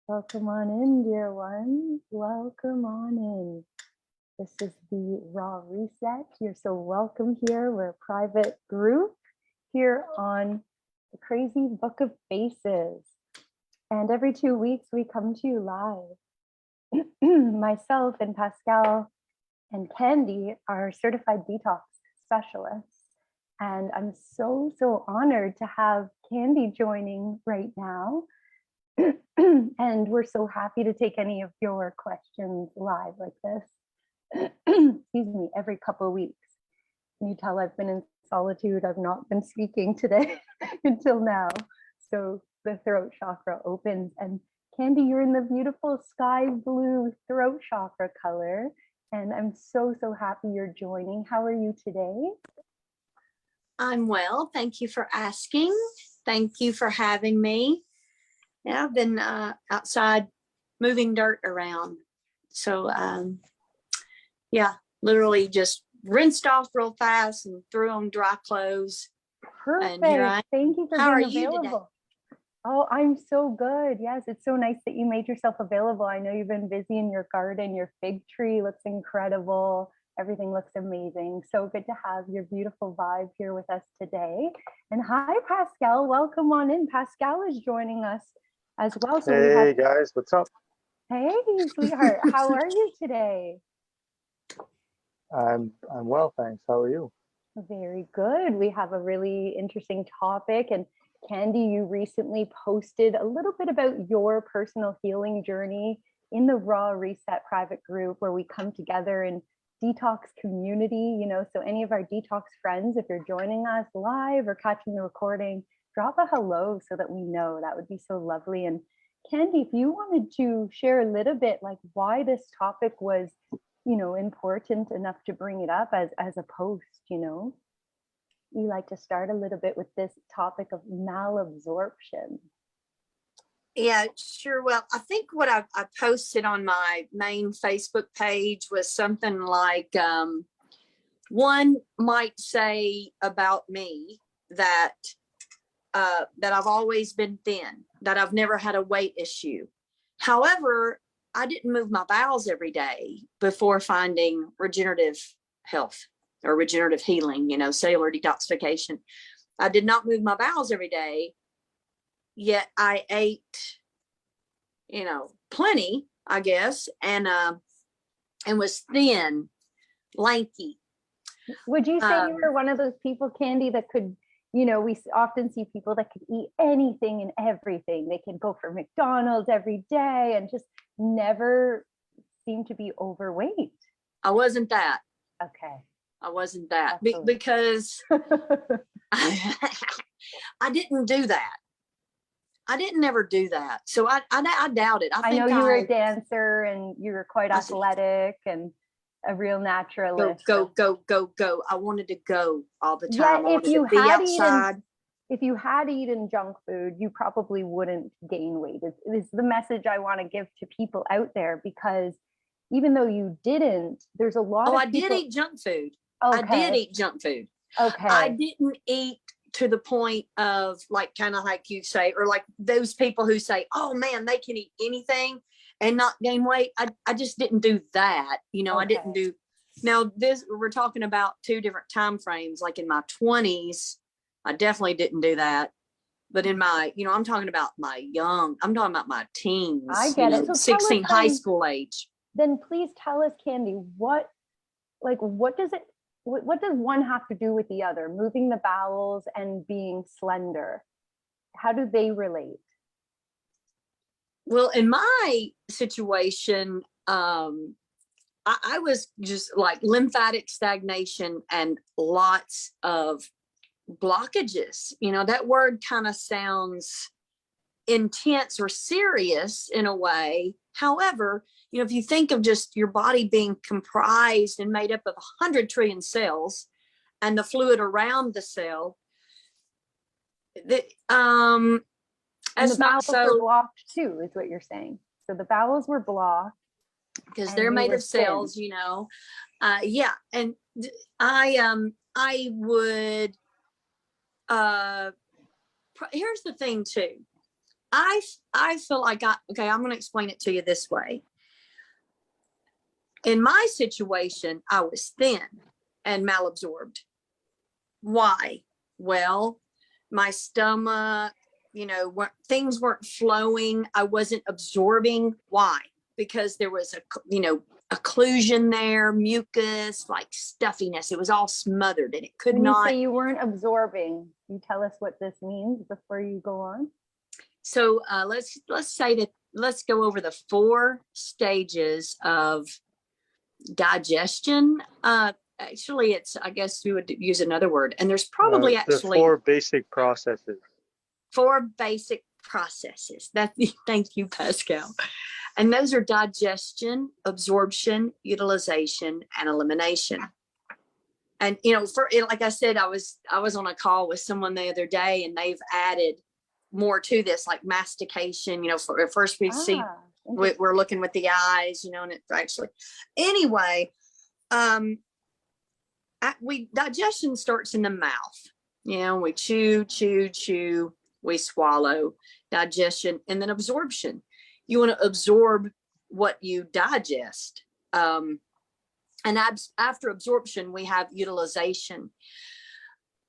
Welcome on in, dear ones. Welcome on in. This is the Raw Reset. You're so welcome here. We're a private group here on the Crazy Book of Faces. And every 2 weeks we come to you live. Myself and Pascal and Candy are certified detox specialists. And I'm so honored to have Candy joining right now. And we're so happy to take any of your questions live like this. Excuse me, every couple of weeks. Can you tell I've been in solitude? I've not been speaking today until now. So the throat chakra opens. And Candy, you're in the beautiful sky blue throat chakra color. And I'm so happy you're joining. How are you today? I'm well. Thank you for asking. Thank you for having me. Yeah, I've been outside moving dirt around. So yeah, literally just rinsed off real fast and threw on dry clothes. Perfect. Thank you for being available. Oh, I'm so good. Yes, it's so nice that you made yourself available. I know you've been busy in your garden. Your fig tree looks incredible. Everything looks amazing. So good to have your beautiful vibe here with us today. And hi, Pascal. Welcome on in. Pascal is joining us as well. So hey guys, what's up? Hey, sweetheart. How are you today? I'm well, thanks. How are you? Very good. We have a really interesting topic. And Candy, you recently posted a little bit about your personal healing journey in the Raw Reset private group where we come together in detox community, so any of our detox friends, if you're joining us live or catching the recording, drop a hello so that we know. That would be so lovely. And Candy, if you wanted to share a little bit like why this topic was, important enough to bring it up as a post, you like to start a little bit with this topic of malabsorption. Yeah, sure. Well, I think what I posted on my main Facebook page was something like, one might say about me that I've always been thin, that I've never had a weight issue. However, I didn't move my bowels every day before finding regenerative health or regenerative healing, cellular detoxification. I did not move my bowels every day, yet I ate, plenty, I guess, and was thin, lanky. Would you say you were one of those people, Candy, that could, we often see people that could eat anything and everything. They can go for McDonald's every day and just never seem to be overweight. I wasn't that. Okay. I wasn't that because I didn't do that. I didn't ever do that. So I doubt it. I know you were a dancer and you were quite athletic and a real naturalist. Go. I wanted to go all the time. Yeah, if you had eaten junk food, you probably wouldn't gain weight. It's the message I want to give to people out there, because even though you didn't, there's a lot of people. I did eat junk food. Okay. I did eat junk food. Okay. I didn't eat to the point of kind of like you say, or like those people who say, oh man, they can eat anything and not gain weight. I just didn't do that. Okay. I didn't do. Now we're talking about two different time frames. Like in my 20s, I definitely didn't do that. But in my, I'm talking about my teens. I get it. So 16, high school age. Then please tell us, Candy, what does one have to do with the other? Moving the bowels and being slender, how do they relate? Well, in my situation, I was just like lymphatic stagnation and lots of blockages. That word kind of sounds intense or serious in a way. However, if you think of just your body being comprised and made up of 100 trillion cells and the fluid around the cell, and the bowels were blocked too, is what you're saying. So the bowels were blocked because they're made of cells, yeah. And I would, here's the thing too. I feel like okay, I'm going to explain it to you this way. In my situation, I was thin and malabsorbed. Why? Well, my stomach, things weren't flowing. I wasn't absorbing. Why? Because there was occlusion there, mucus, like stuffiness. It was all smothered and it could when not. You say you weren't absorbing, you tell us what this means before you go on. So let's say that, let's go over the 4 stages of digestion. Actually, I guess we would use another word, and there's probably The actually 4 basic processes. 4 basic processes. Thank you, Pascal. And those are digestion, absorption, utilization, and elimination. And like I said, I was on a call with someone the other day, and they've added more to this, like mastication. For first we see, we're looking with the eyes, and it's actually anyway. Digestion starts in the mouth. We chew, we swallow. Digestion, and then absorption. You want to absorb what you digest. And after absorption, we have utilization.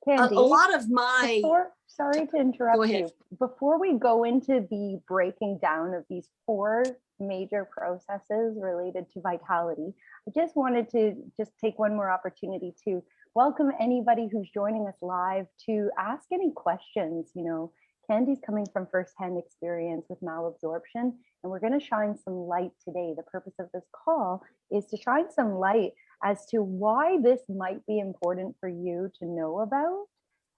Candy, a lot of my sorry to interrupt you. Before we go into the breaking down of these 4 major processes related to vitality, I just wanted to take one more opportunity to welcome anybody who's joining us live to ask any questions. Candy's coming from firsthand experience with malabsorption, and we're going to shine some light today. The purpose of this call is to shine some light as to why this might be important for you to know about,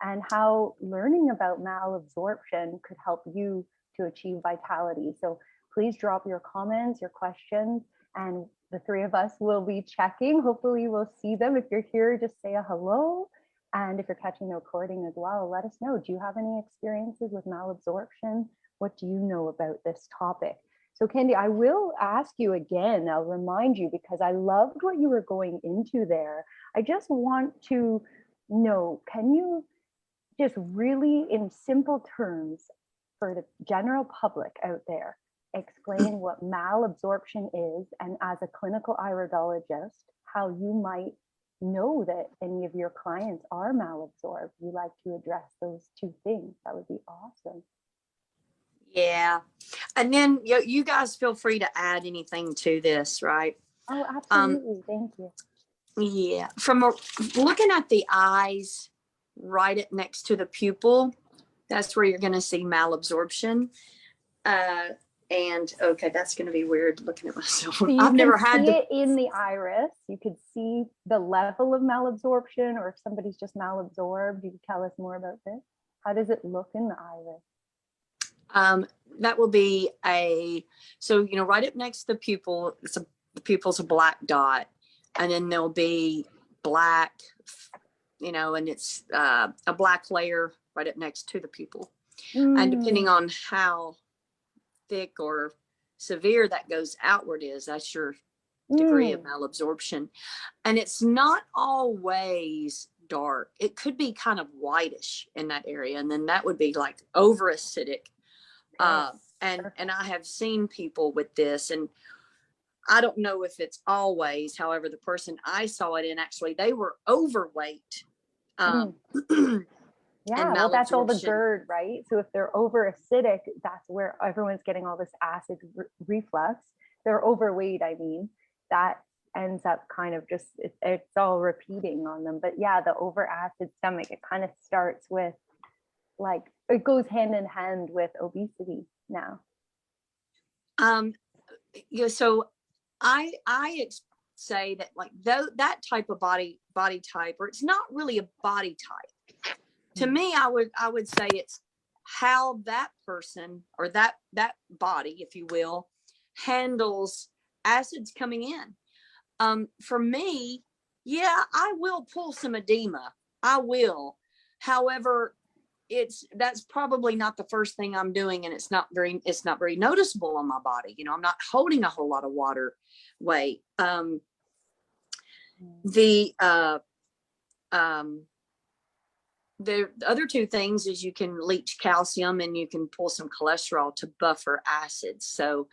and how learning about malabsorption could help you to achieve vitality. So please drop your comments, your questions, and the 3 of us will be checking. Hopefully we'll see them. If you're here, just say a hello. And if you're catching the recording as well, let us know. Do you have any experiences with malabsorption? What do you know about this topic? So Candy, I will ask you again, I'll remind you, because I loved what you were going into there. I just want to know, can you just really in simple terms for the general public out there, explain what malabsorption is, and as a clinical iridologist, how you might know that any of your clients are malabsorbed? You like to address those 2 things. That would be awesome. Yeah. And then you guys feel free to add anything to this, right? Oh, absolutely. Thank you. Yeah. From looking at the eyes, right next to the pupil, that's where you're going to see malabsorption. And okay, that's going to be weird looking at myself. So I've never had it in the iris. You could see the level of malabsorption, or if somebody's just malabsorbed, you could tell us more about this. How does it look in the iris? That will be right up next to the pupil. The pupil's a black dot, and then there'll be black, and it's a black layer right up next to the pupil. And depending on how thick or severe that goes outward that's your degree of malabsorption. And it's not always dark. It could be kind of whitish in that area, and then that would be like over acidic. And I have seen people with this, and I don't know if it's always. However, the person I saw it in, actually, they were overweight. Yeah, well, that's all the GERD, right? So if they're over acidic, that's where everyone's getting all this acid reflux. They're overweight, that ends up kind of just, it's all repeating on them. But yeah, the over acid stomach, it kind of starts with, like, it goes hand in hand with obesity now. So I say that, like, that type of body type, or it's not really a body type. To me, I would say it's how that person, or that body, if you will, handles acids coming in. For me, yeah, I will pull some edema. I will. However, that's probably not the first thing I'm doing, and it's not very noticeable on my body. I'm not holding a whole lot of water weight. the other two things is you can leach calcium and you can pull some cholesterol to buffer acids. So,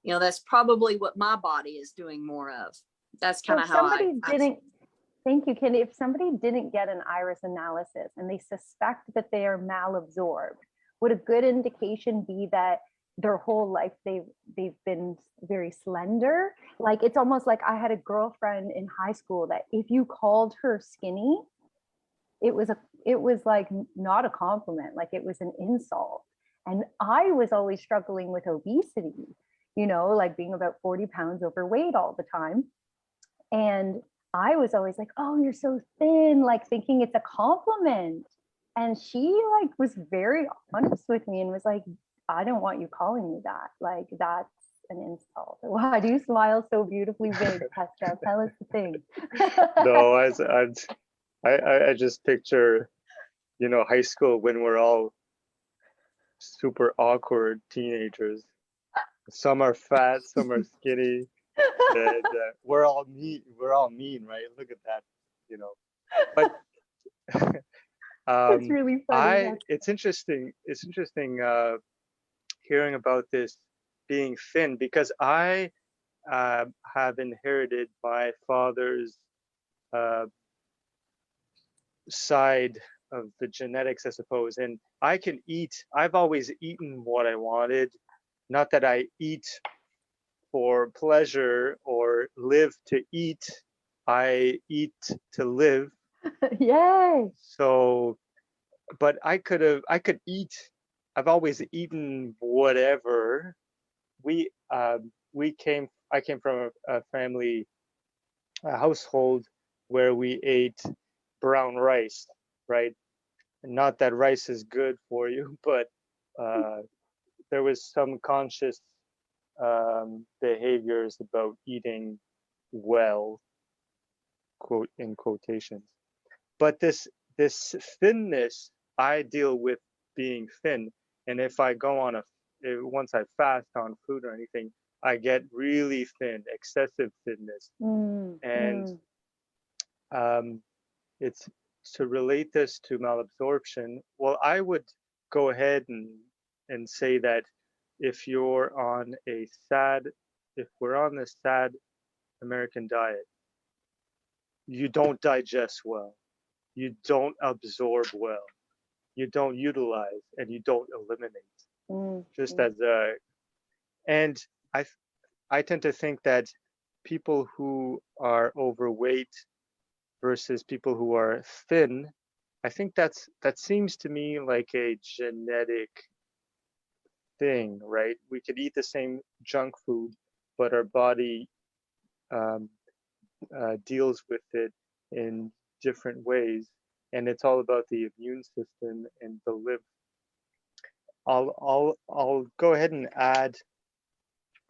that's probably what my body is doing more of. That's kind of how I thank you, Candy. If somebody didn't get an iris analysis and they suspect that they are malabsorbed, would a good indication be that their whole life they've been very slender? Like, it's almost like I had a girlfriend in high school that if you called her skinny, it was like not a compliment, like it was an insult. And I was always struggling with obesity, like being about 40 pounds overweight all the time. And I was always like, oh, you're so thin, like thinking it's a compliment. And she like was very honest with me and was like, I don't want you calling me that. Like, that's an insult. Why do you smile so beautifully big, Pascal? Tell us the thing. No, I just picture, high school when we're all super awkward teenagers. Some are fat, some are skinny, and we're all mean. We're all mean, right? Look at that, But It's really funny. it's interesting. It's interesting hearing about this being thin, because I have inherited my father's side of the genetics, I suppose, and I've always eaten what I wanted. Not that I eat for pleasure or live to eat. I eat to live. Yay. So, but I could eat. I've always eaten whatever. I came from a family, a household where we ate brown rice, right? Not that rice is good for you, but there was some conscious behaviors about eating well, quote in quotations. But this thinness, I deal with being thin, and if I go on once I fast on food or anything, I get really thin, excessive thinness, and it's to relate this to malabsorption. Well, I would go ahead and say that if we're on the sad American diet, you don't digest well, you don't absorb well, you don't utilize, and you don't eliminate. Just as and I tend to think that people who are overweight versus people who are thin, I think that seems to me like a genetic thing, right? We could eat the same junk food, but our body deals with it in different ways, and it's all about the immune system and the liver. I'll go ahead and add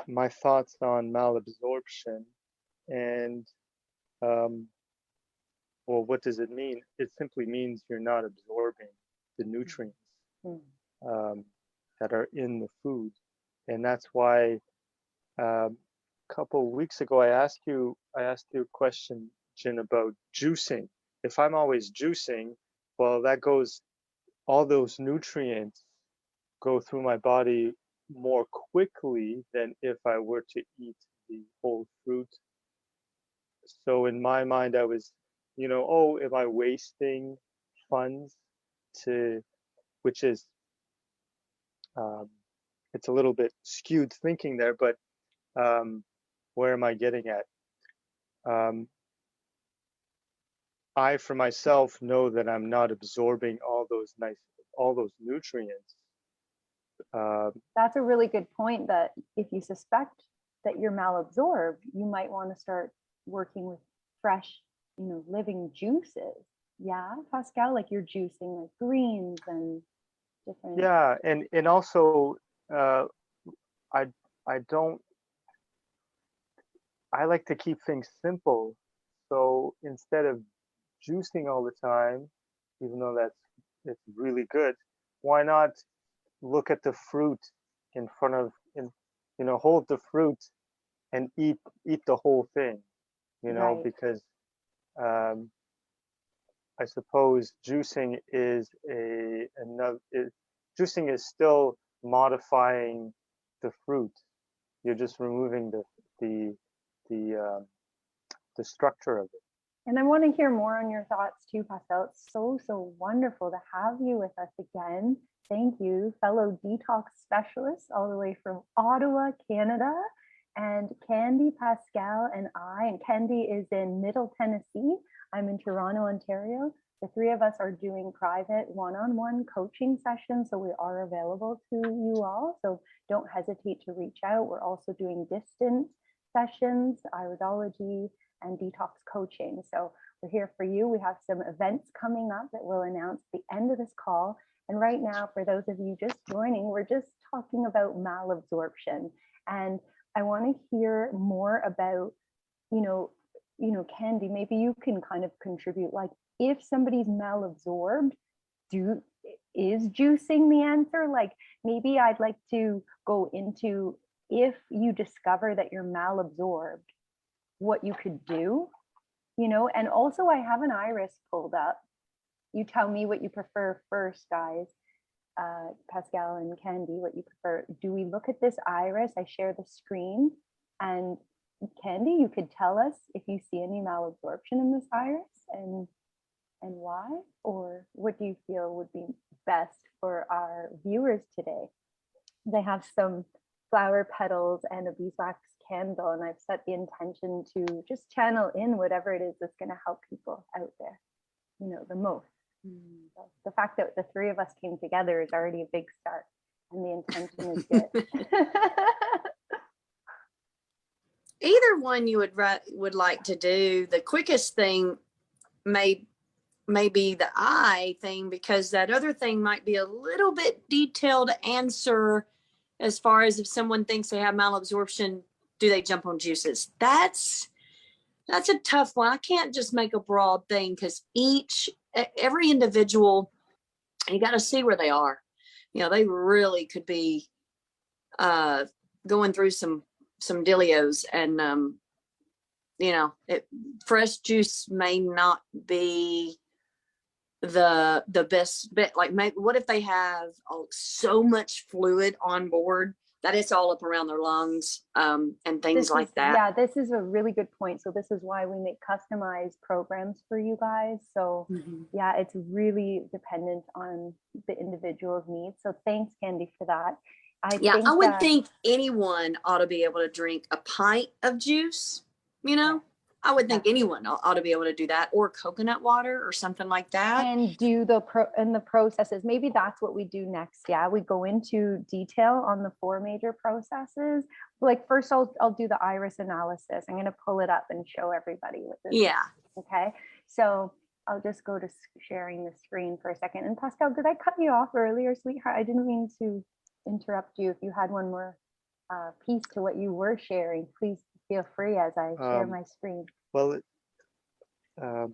my thoughts on malabsorption, and well, what does it mean? It simply means you're not absorbing the nutrients that are in the food, and that's why a couple of weeks ago I asked you a question, Jen, about juicing. If I'm always juicing, well, all those nutrients go through my body more quickly than if I were to eat the whole fruit. So in my mind, I was, oh, am I wasting funds which is, it's a little bit skewed thinking there, but where am I getting at? I, for myself, know that I'm not absorbing all those nutrients. That's a really good point, that if you suspect that you're malabsorbed, you might want to start working with fresh, living juices. Yeah, Pascal, like you're juicing like greens and different. Yeah, and also I like to keep things simple. So instead of juicing all the time, even though it's really good, why not look at the fruit in front of, hold the fruit and eat the whole thing, Right. because I suppose juicing is juicing is still modifying the fruit. You're just removing the the structure of it. And I want to hear more on your thoughts too, Pascal. It's so wonderful to have you with us again. Thank you, fellow detox specialists all the way from Ottawa, Canada, and Candy, Pascal, and I. And Candy is in Middle Tennessee. I'm in Toronto, Ontario. The three of us are doing private one-on-one coaching sessions, so we are available to you all. So don't hesitate to reach out. We're also doing distant sessions, iridology, and detox coaching. So we're here for you. We have some events coming up that we'll announce at the end of this call. And right now, for those of you just joining, we're just talking about malabsorption. And I want to hear more about, Candy, maybe you can kind of contribute, like if somebody's malabsorbed, is juicing the answer? Like maybe I'd like to go into, if you discover that you're malabsorbed, what you could do, and also I have an iris pulled up. You tell me what you prefer first, guys. Pascal and Candy, what you prefer. Do we look at this iris? I share the screen, and Candy, you could tell us if you see any malabsorption in this iris and why, or what do you feel would be best for our viewers today? They have some flower petals and a beeswax candle, and I've set the intention to just channel in whatever it is that's going to help people out there, the most. So the fact that the three of us came together is already a big start, and the intention is good. Either one you would like to do. The quickest thing may be the eye thing, because that other thing might be a little bit detailed to answer as far as if someone thinks they have malabsorption, do they jump on juices? That's a tough one. I can't just make a broad thing, because every individual, you got to see where they are. They really could be going through some dilios, and fresh juice may not be the best bit. Like, what if they have so much fluid on board that it's all up around their lungs, and things like that? Yeah, this is a really good point. So this is why we make customized programs for you guys. So yeah, it's really dependent on the individual's needs. So thanks, Candy, for that. I would think anyone ought to be able to drink a pint of juice. I would think anyone ought to be able to do that, or coconut water or something like that. And do the processes. Maybe that's what we do next. Yeah, we go into detail on the 4 major processes. Like first, I'll do the iris analysis. I'm going to pull it up and show everybody what this is. Okay, so I'll just go to sharing the screen for a second. And Pascal, did I cut you off earlier, sweetheart? I didn't mean to interrupt you. If you had one more piece to what you were sharing, please feel free as I share my screen. Well, I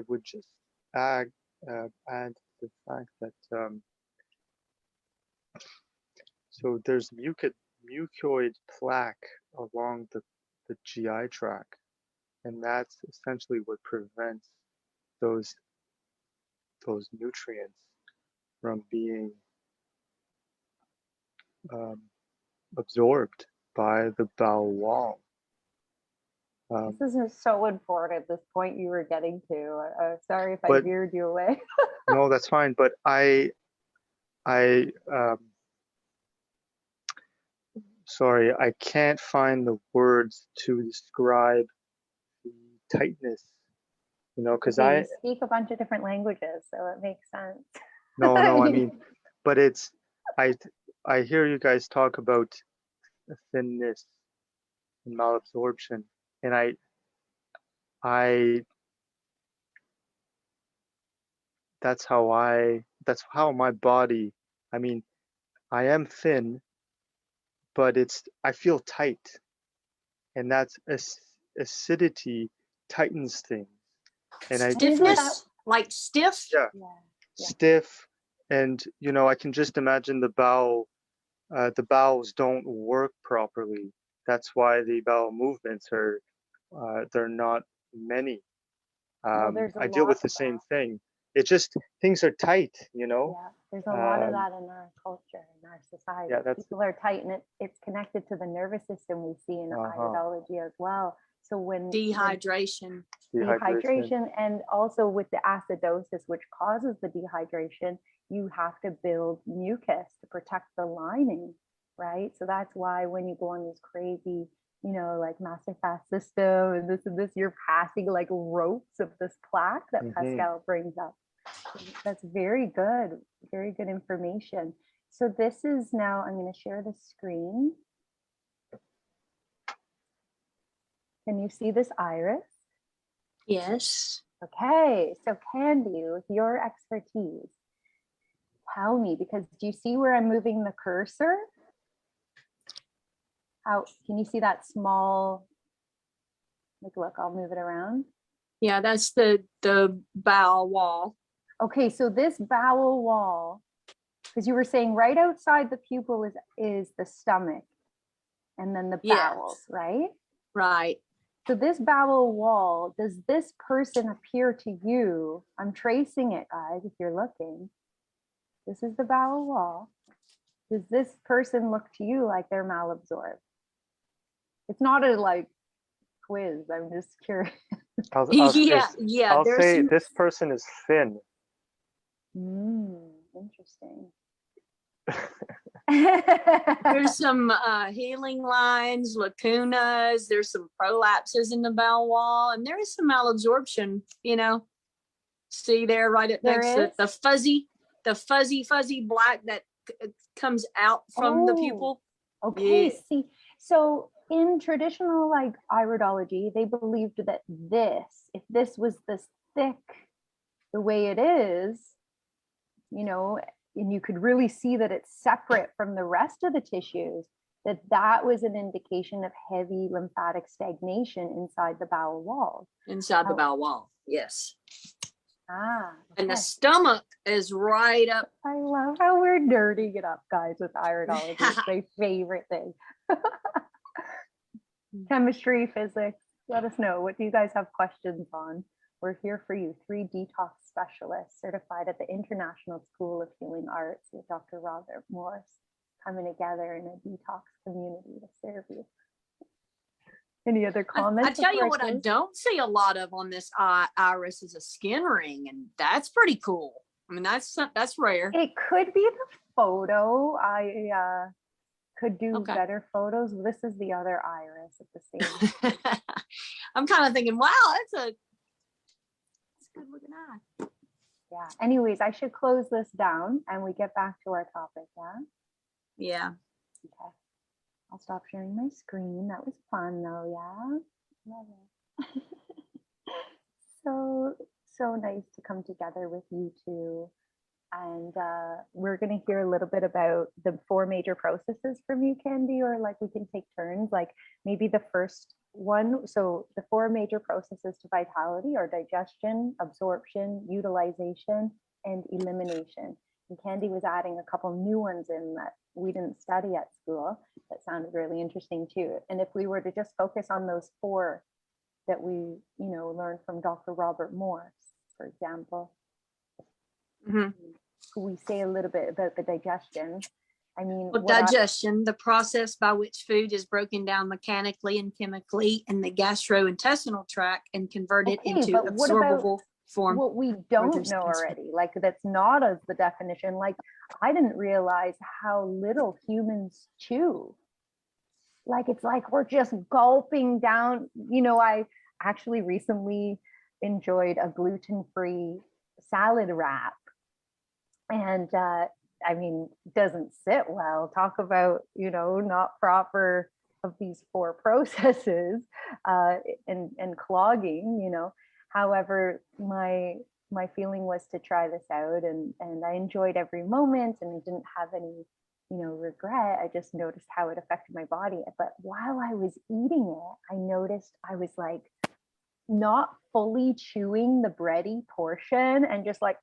would just add the fact that so there's mucoid plaque along the GI tract, and that's essentially what prevents those nutrients from being absorbed by the bowel wall. This is so important, this point you were getting to. Sorry if I veered you away. No, that's fine. But sorry, I can't find the words to describe the tightness, because I speak a bunch of different languages, so it makes sense. No, I mean, but I hear you guys talk about thinness and malabsorption, and that's how my body, I mean, I am thin, but I feel tight, and that's acidity tightens things. And stiffness, like stiff? Yeah. Stiff, and I can just imagine the bowels don't work properly. That's why the bowel movements are they're not many. there's a I deal lot with the of same that. thing. It's just things are tight, you know. Yeah, there's a lot of Um, that in our culture, in our society. yeah, that's People are tight, and it's connected to the nervous system we see in iridology as well. So when Dehydration. dehydration. and also with the acidosis, which causes the dehydration, you have to build mucus to protect the lining, right? So that's why when you go on these crazy, like master fast system and this, you're passing like ropes of this plaque that Mhm. Pascal brings up. That's very good information. So this is now, I'm going to share the screen. Can you see this iris? Yes. Okay, so Candy, with your expertise, tell me, because do you see where I'm moving the cursor? How can you see that small, like, look, I'll move it around. Yeah, that's the bowel wall. Okay, so this bowel wall, because you were saying right outside the pupil is the stomach and then the Yes. bowels, right? Right. So this bowel wall, does this person appear to you? I'm tracing it, guys, if you're looking. This is the bowel wall. Does this person look to you like they're malabsorbed? It's not a like quiz. I'm just curious. Yeah. I'll There's say some, this person is thin. Interesting. there's some healing lines, lacunas. There's some prolapses in the bowel wall, and there is some malabsorption. See there, right up There next to is? the fuzzy black that comes out from the Oh, pupil. okay. Yeah. See, so in traditional like iridology, they believed that if this was this thick, the way it is, and you could really see that it's separate from the rest of the tissues, that was an indication of heavy lymphatic stagnation inside the bowel wall. Inside the bowel wall. Yes. Okay. And the stomach is right up. I love how we're nerding it up, guys, with iridology. It's my favorite thing. Chemistry, physics, let us know. What do you guys have questions on? We're here for you. 3 detox specialists certified at the International School of Healing Arts with Dr. Robert Morse, coming together in a detox community to serve you. Any other comments? I tell you what, I don't see a lot of on this iris is a skin ring, and that's pretty cool. I mean, that's rare. It could be the photo. I could do better photos. This is the other iris at the same. I'm kind of thinking, wow, that's a good looking eye. Yeah. Anyways, I should close this down and we get back to our topic. Yeah. Yeah. Okay. I'll stop sharing my screen. That was fun though. Yeah. Love it. So nice to come together with you two. And we're going to hear a little bit about the 4 major processes from you, Candy, or like we can take turns, like maybe the first one. So the 4 major processes to vitality are digestion, absorption, utilization, and elimination. And Candy was adding a couple new ones in that we didn't study at school that sounded really interesting too. And if we were to just focus on those 4 that we, learned from Dr. Robert Morse, for example, we say a little bit about the digestion. I mean, digestion, the process by which food is broken down mechanically and chemically in the gastrointestinal tract and converted into absorbable form. What we don't know already, like that's not as the definition. Like I didn't realize how little humans chew. Like it's like we're just gulping down. I actually recently enjoyed a gluten-free salad wrap. And I mean, doesn't sit well. Talk about, not proper of these 4 processes and clogging, However, my feeling was to try this out and I enjoyed every moment and didn't have any, regret. I just noticed how it affected my body. But while I was eating it, I noticed I was like not fully chewing the bready portion and just like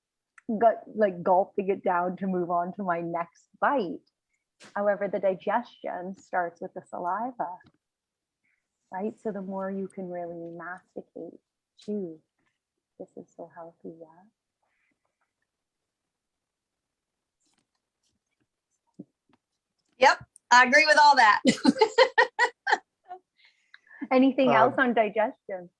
gulping it down to move on to my next bite. However, the digestion starts with the saliva, right? So the more you can really masticate, chew, This is so healthy, yeah. Yep, I agree with all that. Anything else on digestion?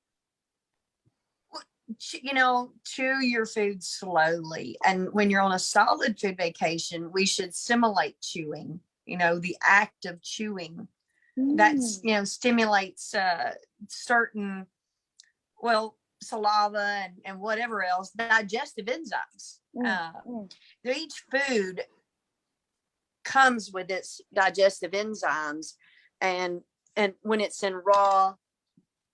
Chew your food slowly. And when you're on a solid food vacation, we should simulate chewing, the act of chewing. That's, stimulates certain, saliva and whatever else, digestive enzymes. Each food comes with its digestive enzymes, and when it's in raw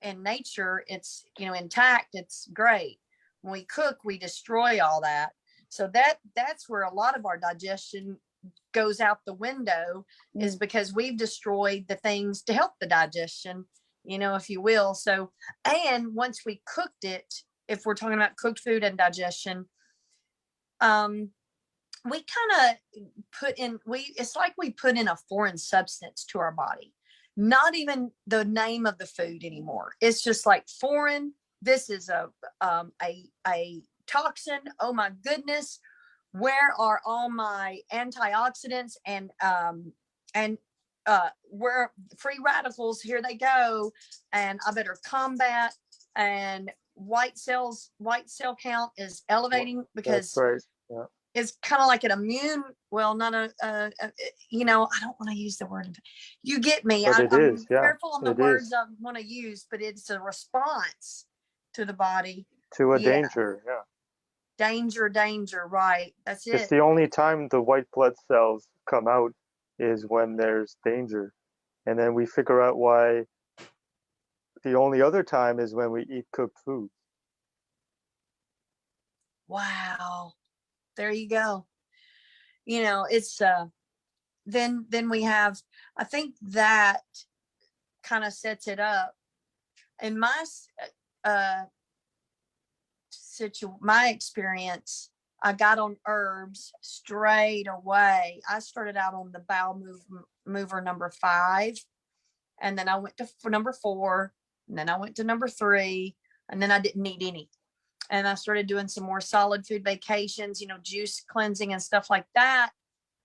in nature, it's intact, it's great. When we cook, we destroy all that. So that's where a lot of our digestion goes out the window, is because we've destroyed the things to help the digestion, if you will. So, and once we cooked it, if we're talking about cooked food and digestion, we kind of it's like we put in a foreign substance to our body. Not even the name of the food anymore. It's just like foreign. This is a toxin. Oh my goodness. Where are all my antioxidants and where free radicals? Here they go. And I better combat. And white cell count is elevating because that's right. Yeah. It's kind of like an immune, not I don't want to use the word. You get me. I'm careful on the words I want to use, but it's a response to the body. To a danger, yeah. Danger, right. That's it. It's the only time the white blood cells come out is when there's danger. And then we figure out why the only other time is when we eat cooked food. Wow. There you go. It's then we have, I think that kind of sets it up. In my my experience, I got on herbs straight away. I started out on the bowel mover number 5, and then I went to number 4, and then I went to number 3, and then I didn't need any. And I started doing some more solid food vacations, juice cleansing and stuff like that.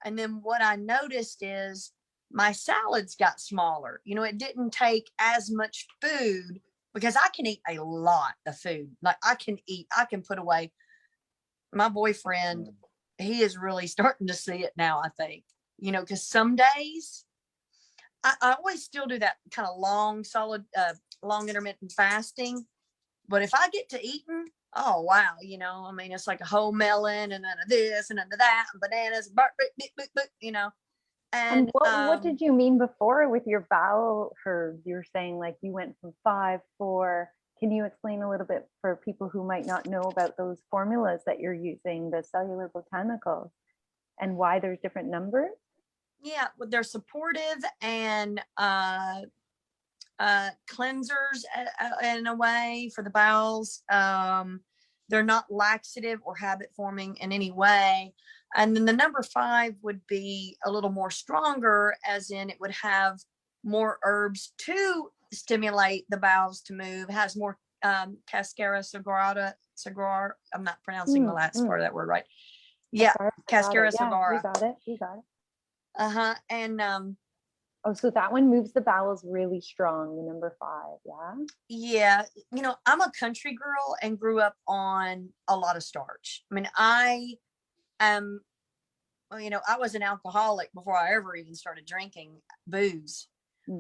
And then what I noticed is my salads got smaller. It didn't take as much food, because I can eat a lot of food. Like I can put away. My boyfriend, he is really starting to see it now, I think, because some days I always still do that kind of long intermittent fasting. But if I get to eating, oh, wow. It's like a whole melon and then this and then that and bananas, And what did you mean before with your bowel herbs? You were saying like you went from 5, 4. Can you explain a little bit for people who might not know about those formulas that you're using, the cellular botanicals, and why there's different numbers? Yeah, well, they're supportive and cleansers in a way for the bowels. They're not laxative or habit forming in any way. And then the number 5 would be a little more stronger, as in it would have more herbs to stimulate the bowels to move. It has more cascara sagrada. I'm not pronouncing the last part of that word right. Yeah, cascara sagrada. You got it. And so that one moves the bowels really strong, the number 5, yeah? Yeah. I'm a country girl and grew up on a lot of starch. I am, I was an alcoholic before I ever even started drinking booze.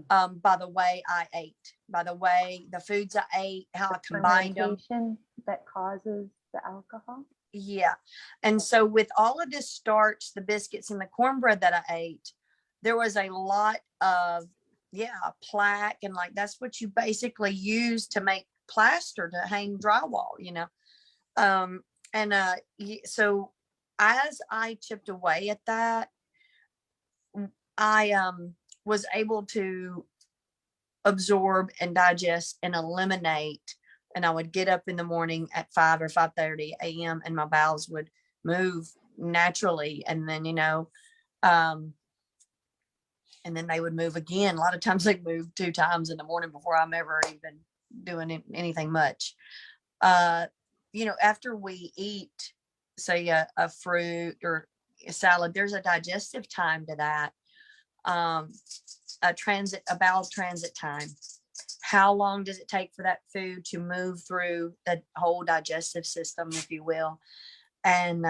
By the way I ate, by the way, the foods I ate, how I combined them. That causes the alcohol? Yeah. And so with all of this starch, the biscuits and the cornbread that I ate, there was a lot of, plaque. And like, that's what you basically use to make plaster to hang drywall, so as I chipped away at that, I was able to absorb and digest and eliminate. And I would get up in the morning at 5 or 5:30 a.m. and my bowels would move naturally. And then, and then they would move again. A lot of times they move 2 times in the morning before I'm ever even doing anything much. after we eat, say a fruit or a salad, there's a digestive time to that. A bowel transit time. How long does it take for that food to move through the whole digestive system, if you will? And,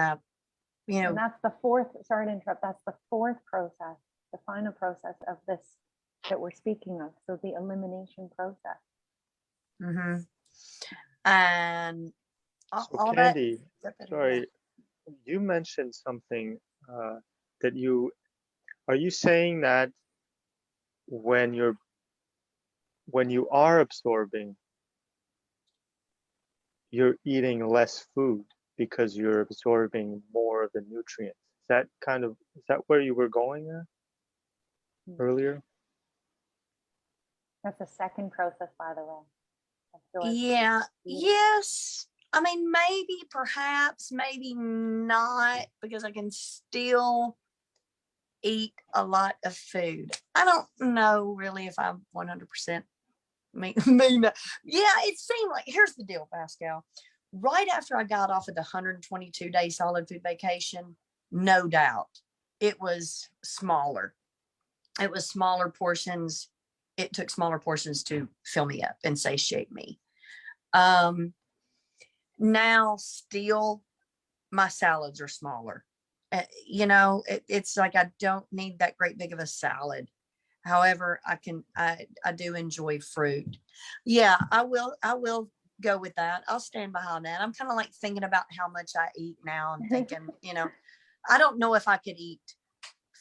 And that's the fourth, sorry to interrupt, that's the fourth process, the final process of this that we're speaking of. So the elimination process. mhm. And So all Candy, that. sorry, you mentioned something that are you saying that when you are absorbing, you're eating less food because you're absorbing more of the nutrients? Is that where you were going at earlier? That's the second process, by the way. Yeah. Yes. I mean, maybe, perhaps, maybe not, because I can still eat a lot of food. I don't know really if I'm 100% me. Yeah, it seemed like, here's the deal, Pascal. Right after I got off of the 122-day solid food vacation, no doubt, it was smaller. It was smaller portions. It took smaller portions to fill me up and satiate me. Now still my salads are smaller. It's like I don't need that great big of a salad. However, I do enjoy fruit. Yeah, I will go with that. I'll stand behind that. I'm kind of like thinking about how much I eat now and thinking, I don't know if I could eat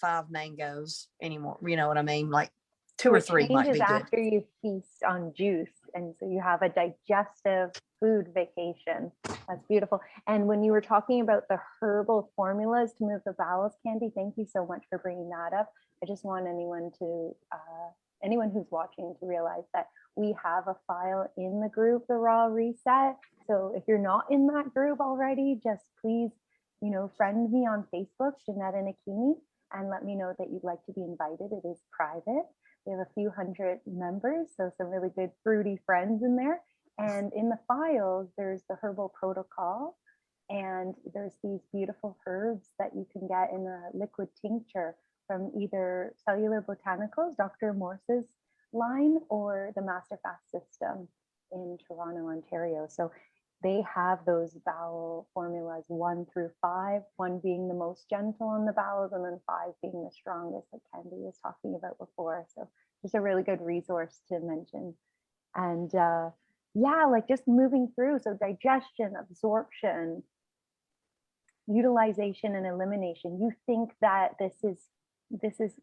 5 mangoes anymore. You know what I mean? Like 2 or 3 might be good. After you feast on juice, and so you have a digestive food vacation. That's beautiful. And when you were talking about the herbal formulas to move the bowels, Candy, thank you so much for bringing that up. I just want anyone who's watching to realize that we have a file in the group, the Raw Reset. So if you're not in that group already, just please, friend me on Facebook, Jeanette and Akini, and let me know that you'd like to be invited. It is private. We have a few hundred members, so some really good fruity friends in there. And in the files, there's the herbal protocol, and there's these beautiful herbs that you can get in a liquid tincture from either Cellular Botanicals, Dr. Morse's line, or the Master Fast System in Toronto, Ontario. So they have those bowel formulas 1 through 5, 1 being the most gentle on the bowels, and then 5 being the strongest, like Candy was talking about before. So just a really good resource to mention. And yeah, like just moving through. So digestion, absorption, utilization, and elimination. You think that this is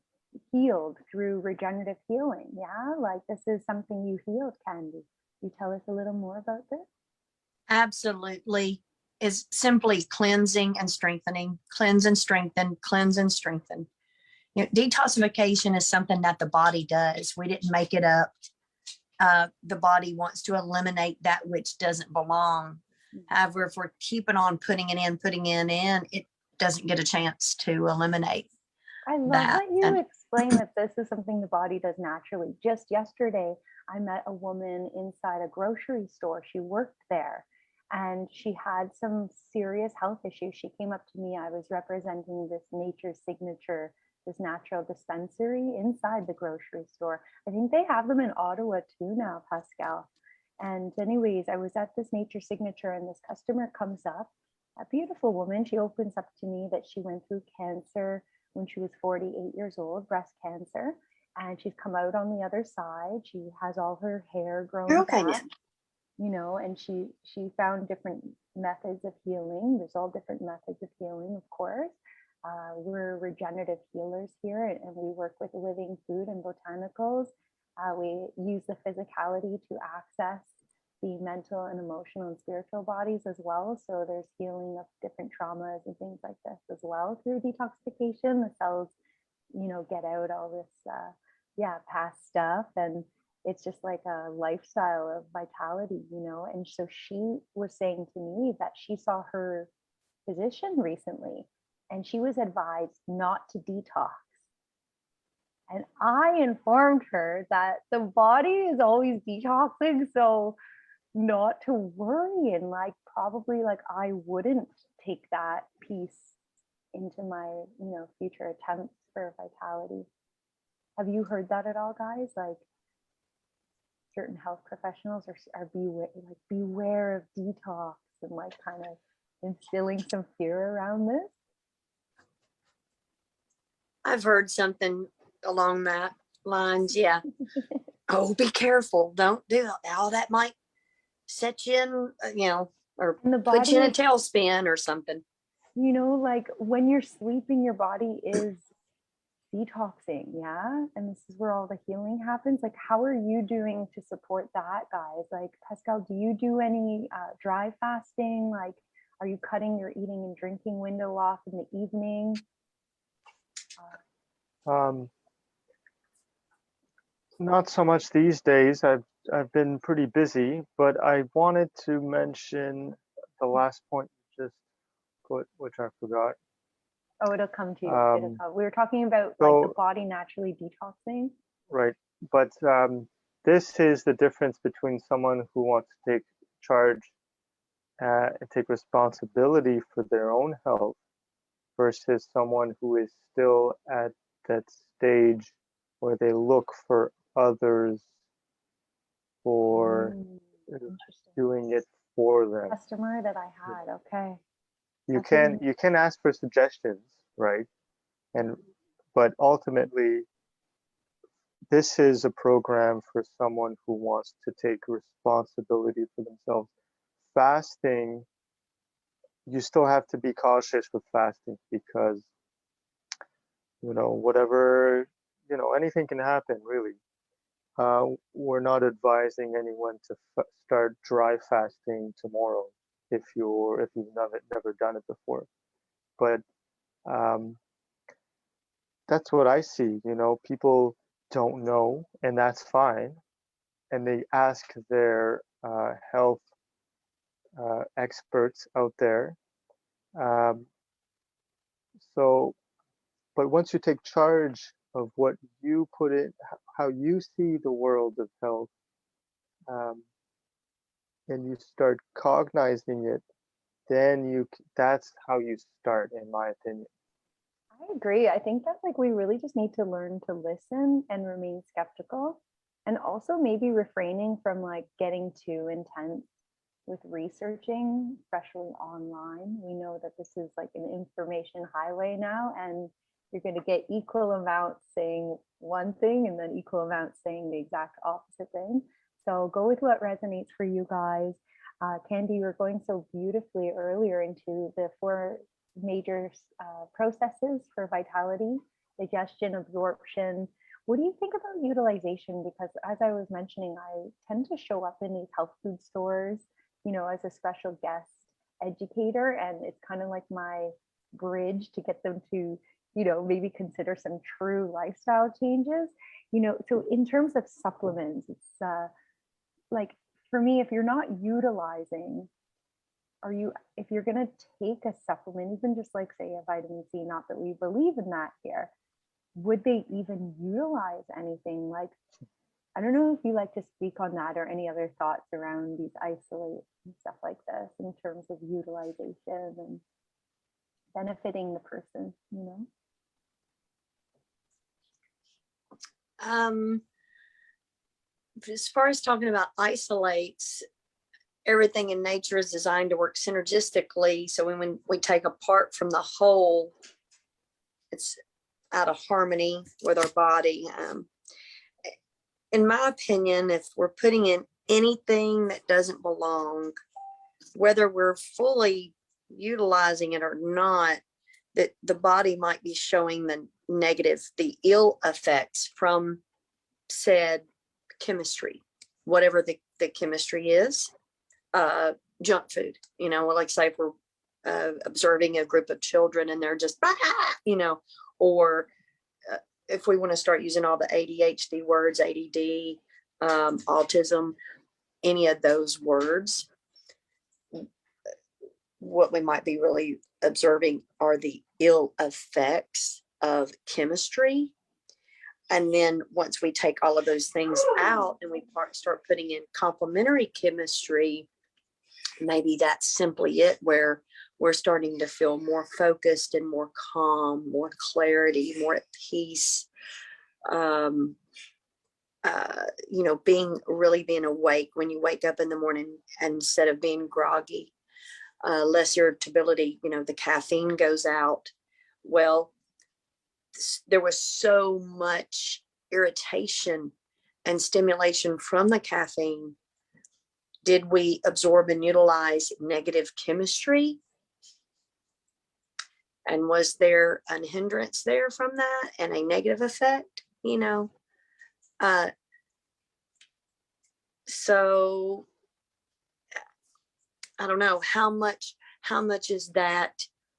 healed through regenerative healing. Yeah, like this is something you healed, Candy. You tell us a little more about this? Absolutely. Is simply cleansing and strengthening. Cleanse and strengthen, cleanse and strengthen. Detoxification is something that the body does. We didn't make it up. The body wants to eliminate that which doesn't belong. However, if we're keeping on putting it in, it doesn't get a chance to eliminate. I love that you explain that this is something the body does naturally. Just yesterday, I met a woman inside a grocery store. She worked there and she had some serious health issues. She came up to me. I was representing this Nature's Signature, this natural dispensary inside the grocery store. I think they have them in Ottawa too now, Pascal. And anyways, I was at this Nature Signature and this customer comes up, a beautiful woman. She opens up to me that she went through cancer when she was 48 years old, breast cancer. And she's come out on the other side. She has all her hair grown back, and she found different methods of healing. There's all different methods of healing, of course. We're regenerative healers here, and we work with living food and botanicals. We use the physicality to access the mental and emotional and spiritual bodies as well. So there's healing of different traumas and things like this as well through detoxification. The cells, get out all this, past stuff. And it's just like a lifestyle of vitality, And so she was saying to me that she saw her physician recently and she was advised not to detox. And I informed her that the body is always detoxing. So not to worry, and like probably like I wouldn't take that piece into my, you know, future attempts for vitality. Have you heard that at all, guys? Like certain health professionals are beware of detox, and like kind of instilling some fear around this. I've heard something along that lines. Yeah. Oh, be careful. Don't do that. Oh, that might set you in, you know, or And the put you in a body, tailspin or something. you know, like when you're sleeping, your body is detoxing, yeah? And this is where all the healing happens. Like, how are you doing to support that, guys? Like, Pascal, do you do any dry fasting? Like, are you cutting your eating and drinking window off in the evening? Not so much these days. I've been pretty busy, but I wanted to mention the last point you just put, which I forgot. Oh, it'll come to you. It'll come. We were talking about like the body naturally detoxing. Right, but this is the difference between someone who wants to take charge and take responsibility for their own health versus someone who is still at that stage where they look for others for doing it for them. Customer that I had, okay. You can ask for suggestions, right? But ultimately, this is a program for someone who wants to take responsibility for themselves. Fasting, you still have to be cautious with fasting because, you know, whatever, you know, anything can happen really. We're not advising anyone to start dry fasting tomorrow if you've never done it before. But that's what I see. You know, people don't know, and that's fine. And they ask their health experts out there. But once you take charge of what you put in, how you see the world of health, and you start cognizing it, then that's how you start, in my opinion. I agree. I think that like we really just need to learn to listen and remain skeptical, and also maybe refraining from like getting too intense with researching, especially online. We know that this is like an information highway now, and you're going to get equal amounts saying one thing and then equal amounts saying the exact opposite thing. So go with what resonates for you guys. Candy, you were going so beautifully earlier into the 4 major processes for vitality: digestion, absorption. What do you think about utilization? Because as I was mentioning, I tend to show up in these health food stores, you know, as a special guest educator, and it's kind of like my bridge to get them to, you know, maybe consider some true lifestyle changes, you know. So in terms of supplements, it's like for me, if you're not utilizing, if you're going to take a supplement, even just like say a vitamin C, not that we believe in that here, would they even utilize anything? Like, I don't know if you like to speak on that or any other thoughts around these isolates and stuff like this in terms of utilization and benefiting the person, you know? As far as talking about isolates, everything in nature is designed to work synergistically. So when we take apart from the whole, it's out of harmony with our body. In my opinion, if we're putting in anything that doesn't belong, whether we're fully utilizing it or not, that the body might be showing the negative, the ill effects from said chemistry, whatever the chemistry is. Junk food, you know, like say if we're observing a group of children and they're just, you know, or if we want to start using all the ADHD words, ADD, autism, any of those words, what we might be really observing are the ill effects of chemistry. And then once we take all of those things out and we start putting in complementary chemistry, maybe that's simply it, where we're starting to feel more focused and more calm, more clarity, more at peace. Being awake when you wake up in the morning instead of being groggy, less irritability, the caffeine goes out. Well, there was so much irritation and stimulation from the caffeine. Did we absorb and utilize negative chemistry? And was there a hindrance there from that and a negative effect? So I don't know how much is that